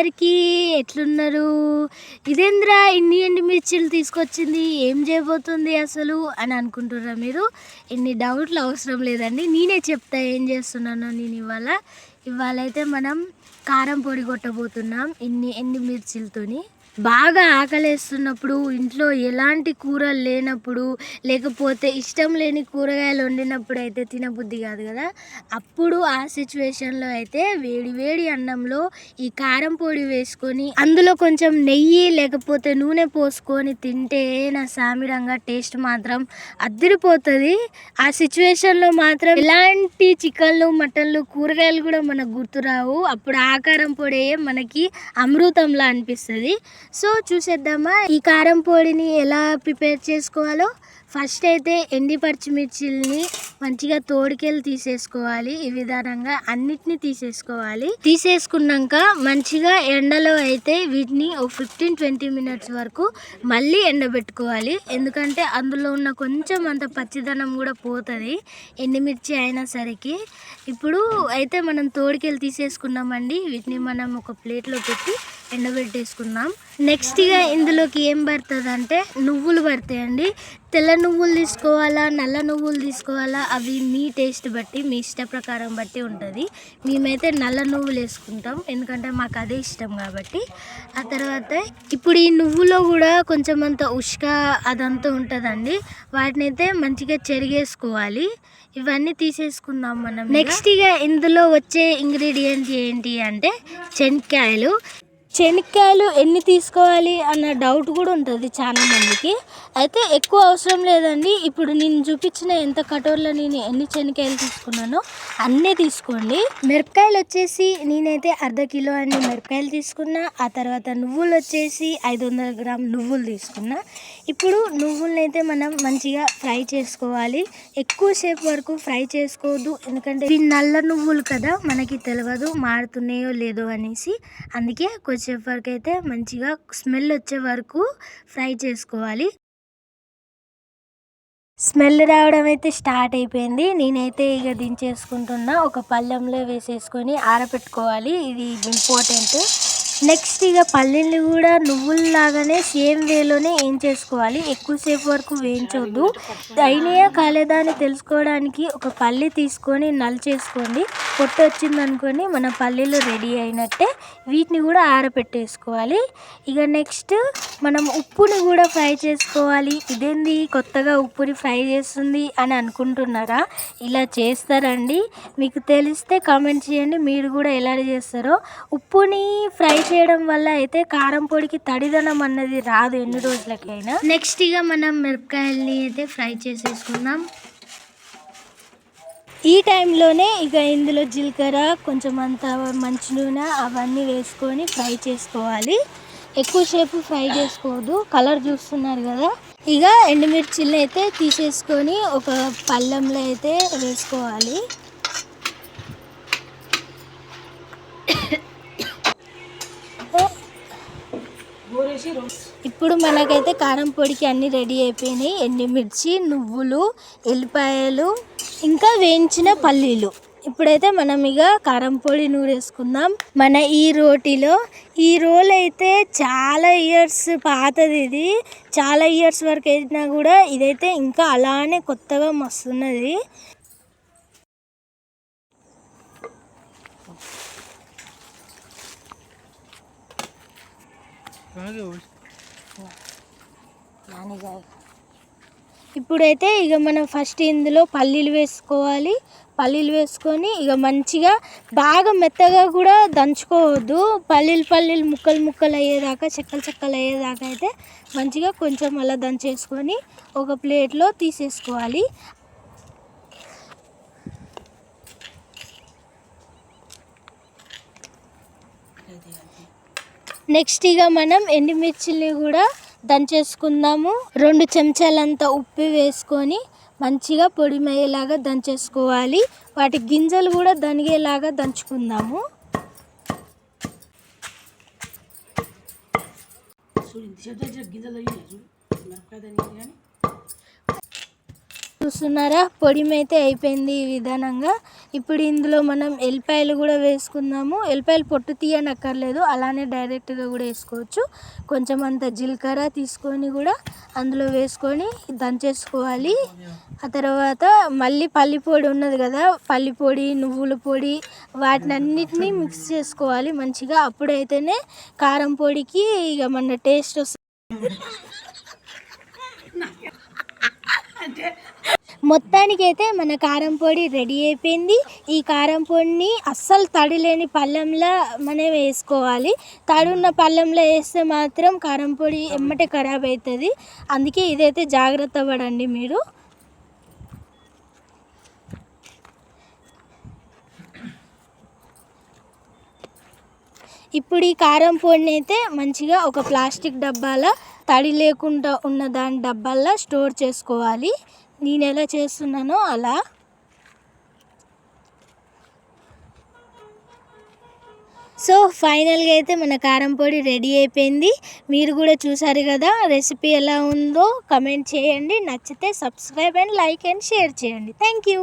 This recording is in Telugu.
అందరికీ ఎట్లున్నారు? ఇదేంద్రా ఇన్ని ఎండుమిర్చిలు తీసుకొచ్చింది, ఏం చేయబోతుంది అసలు అని అనుకుంటుర్రా మీరు? ఇన్ని డౌట్లు అవసరం లేదండి, నేనే చెప్తా ఏం చేస్తున్నానో. నేను ఇవాళ అయితే మనం కారం పొడి కొట్టబోతున్నాం ఇన్ని ఎండుమిర్చిలతోని. బాగా ఆకలేస్తున్నప్పుడు, ఇంట్లో ఎలాంటి కూరలు లేనప్పుడు, లేకపోతే ఇష్టం లేని కూరగాయలు వండినప్పుడు అయితే తినబుద్ధి కాదు కదా. అప్పుడు ఆ సిచ్యువేషన్లో అయితే వేడి వేడి అన్నంలో ఈ కారం పొడి వేసుకొని, అందులో కొంచెం నెయ్యి లేకపోతే నూనె పోసుకొని తింటే నా సామిరంగా టేస్ట్ మాత్రం అదిరిపోతుంది. ఆ సిచ్యువేషన్లో మాత్రం ఎలాంటి చికెన్లు మటన్లు కూరగాయలు కూడా మనకు గుర్తురావు. అప్పుడు ఆ కారం పొడి మనకి అమృతంలా అనిపిస్తుంది. సో చూసేద్దామా ఈ కారం పొడిని ఎలా ప్రిపేర్ చేసుకోవాలో. ఫస్ట్ అయితే ఎండి పచ్చిమిర్చిల్ని మంచిగా తోడుకెళ్ళి తీసేసుకోవాలి. ఈ విధానంగా అన్నిటినీ తీసేసుకోవాలి. తీసేసుకున్నాక మంచిగా ఎండలో అయితే వీటిని ఒక 15-20 మినిట్స్ వరకు మళ్ళీ ఎండబెట్టుకోవాలి. ఎందుకంటే అందులో ఉన్న కొంచెం అంత పచ్చిదనం కూడా పోతుంది ఎండుమిర్చి అయినా సరికి. ఇప్పుడు అయితే మనం తోడుకెళ్ళి తీసేసుకున్నామండి. వీటిని మనం ఒక ప్లేట్లో పెట్టి ఎండబెట్టేసుకుందాం. నెక్స్ట్గా ఇందులోకి ఏం పడుతుంది అంటే నువ్వులు పడతాయండి. తెల్ల నువ్వులు తీసుకోవాలా, నల్ల నువ్వులు తీసుకోవాలా, అవి మీ టేస్ట్ బట్టి, మీ ఇష్ట ప్రకారం బట్టి ఉంటుంది. మేమైతే నల్ల నువ్వులు వేసుకుంటాం, ఎందుకంటే మాకు అదే ఇష్టం కాబట్టి. ఆ తర్వాత ఇప్పుడు ఈ నువ్వులో కూడా కొంచెం అంత ఉష్క అదంతా ఉంటుందండి. వాటిని అయితే మంచిగా చెరిగేసుకోవాలి. ఇవన్నీ తీసేసుకుందాం మనం. నెక్స్ట్గా ఇందులో వచ్చే ఇంగ్రీడియంట్ ఏంటి అంటే శనక్కాయలు. శనక్కాయలు ఎన్ని తీసుకోవాలి అన్న డౌట్ కూడా ఉంటుంది చాలా మందికి. అయితే ఎక్కువ అవసరం లేదండి. ఇప్పుడు నేను చూపించిన ఎంత కటోర్లో నేను ఎన్ని శనక్కాయలు తీసుకున్నానో అన్నీ తీసుకోండి. మిరపకాయలు వచ్చేసి నేనైతే 1/2 కిలో అన్ని మిరపకాయలు తీసుకున్నా. ఆ తర్వాత నువ్వులు వచ్చేసి 500 గ్రామ్ నువ్వులు తీసుకున్నా. ఇప్పుడు నువ్వులను అయితే మనం మంచిగా ఫ్రై చేసుకోవాలి. ఎక్కువసేపు వరకు ఫ్రై చేసుకోవద్దు, ఎందుకంటే ఇవి నల్ల నువ్వులు కదా, మనకి తెలియదు మారుతున్నాయో లేదో అనేసి. అందుకే కొంచెంసేపు వరకు అయితే మంచిగా స్మెల్ వచ్చే వరకు ఫ్రై చేసుకోవాలి. స్మెల్ రావడం అయితే స్టార్ట్ అయిపోయింది. నేనైతే ఇక దించేసుకుంటున్నా. ఒక పళ్ళెంలో వేసేసుకొని ఆరబెట్టుకోవాలి, ఇది ఇంపార్టెంట్. నెక్స్ట్ ఇక పల్లీలు కూడా నువ్వుల్లాగానే సేమ్ వేలోనే వేయించేసుకోవాలి. ఎక్కువసేపు వరకు వేయించవద్దు. అయినాయా కాలేదా అని తెలుసుకోవడానికి ఒక పల్లి తీసుకొని నలిచేసుకోండి. పొట్టు వచ్చిందనుకోని మన పల్లీలు రెడీ అయినట్టే. వీటిని కూడా ఆరబెట్టేసుకోవాలి. ఇక నెక్స్ట్ మనం ఉప్పుని కూడా ఫ్రై చేసుకోవాలి. ఇదేంది కొత్తగా ఉప్పుని ఫ్రై చేస్తుంది అని అనుకుంటున్నారా? ఇలా చేస్తారండి. మీకు తెలిస్తే కామెంట్ చేయండి, మీరు కూడా ఎలా చేస్తారో. ఉప్పుని ఫ్రై చేయడం వల్ల అయితే కారం పొడికి తడిదనం అన్నది రాదు ఎన్ని రోజులకైనా. నెక్స్ట్ ఇక మనం మిరపకాయల్ని అయితే ఫ్రై చేసేసుకుందాం. ఈ టైంలోనే ఇక ఇందులో జీలకర్ర, కొంచెం అంత మంచి నూనె అవన్నీ వేసుకొని ఫ్రై చేసుకోవాలి. ఎక్కువసేపు ఫ్రై చేసుకోవద్దు. కలర్ చూస్తున్నారు కదా. ఇక ఎండుమిర్చిల్ని అయితే తీసేసుకొని ఒక పళ్ళెంలో అయితే వేసుకోవాలి. ఇప్పుడు మనకైతే కారం పొడికి అన్నీ రెడీ అయిపోయినాయి. ఎండుమిర్చి, నువ్వులు, ఎల్లిపాయలు, ఇంకా వేయించిన పల్లీలు. ఇప్పుడైతే మనం ఇక కారం పొడి నూరేసుకుందాం. మన ఈ రోల్ అయితే చాలా ఇయర్స్ పాతది. ఇది చాలా ఇయర్స్ వరకు అయినా కూడా ఇదైతే ఇంకా అలానే కొత్తగా మస్తున్నది. ఇప్పుడైతే ఇక మనం ఫస్ట్ ఇందులో పల్లీలు వేసుకోవాలి. పల్లీలు వేసుకొని ఇక మంచిగా బాగా మెత్తగా కూడా దంచుకోవద్దు. పల్లీలు ముక్కలు అయ్యేదాకా, చెక్కలు అయ్యేదాకా అయితే మంచిగా కొంచెం అలా దంచేసుకొని ఒక ప్లేట్లో తీసేసుకోవాలి. నెక్స్ట్ ఇక మనం ఎండుమిర్చిని కూడా దంచేసుకుందాము. 2 చెంచాలంత ఉప్పు వేసుకొని మంచిగా పొడిమయ్యేలాగా దంచేసుకోవాలి. వాటి గింజలు కూడా దనిగేలాగా దంచుకుందాము. చూస్తున్నారా, పొడి అయితే అయిపోయింది ఈ విధానంగా. ఇప్పుడు ఇందులో మనం ఎల్లిపాయలు కూడా వేసుకుందాము. ఎల్లిపాయలు పొట్టు తీయనక్కర్లేదు, అలానే డైరెక్ట్గా కూడా వేసుకోవచ్చు. కొంచెం అంత జీలకర్ర తీసుకొని కూడా అందులో వేసుకొని దంచేసుకోవాలి. ఆ తర్వాత మళ్ళీ పల్లి పొడి ఉన్నది కదా, పల్లి పొడి, నువ్వుల పొడి, వాటిని అన్నిటినీ మిక్స్ చేసుకోవాలి మంచిగా. అప్పుడైతేనే కారం పొడికి ఇక మన టేస్ట్ వస్తుంది. మొత్తానికైతే మన కారం పొడి రెడీ అయిపోయింది. ఈ కారం పొడిని అస్సలు తడి లేని పళ్ళెంలో మనం వేసుకోవాలి. తడి ఉన్న పళ్ళెంలో వేస్తే మాత్రం కారం పొడి ఎమ్మటే ఖరాబ్ అవుతుంది. అందుకే ఇదైతే జాగ్రత్త పడండి మీరు. ఇప్పుడు ఈ కారం పొడిని అయితే మంచిగా ఒక ప్లాస్టిక్ డబ్బాలో తడి లేకుండా ఉన్న దాని డబ్బాల్లో స్టోర్ చేసుకోవాలి. నేను ఎలా చేస్తున్నానో అలా. సో ఫైనల్గా అయితే మన కారం పొడి రెడీ అయిపోయింది. మీరు కూడా చూసారు కదా, రెసిపీ ఎలా ఉందో కమెంట్ చేయండి. నచ్చితే subscribe and like and share చేయండి. Thank you.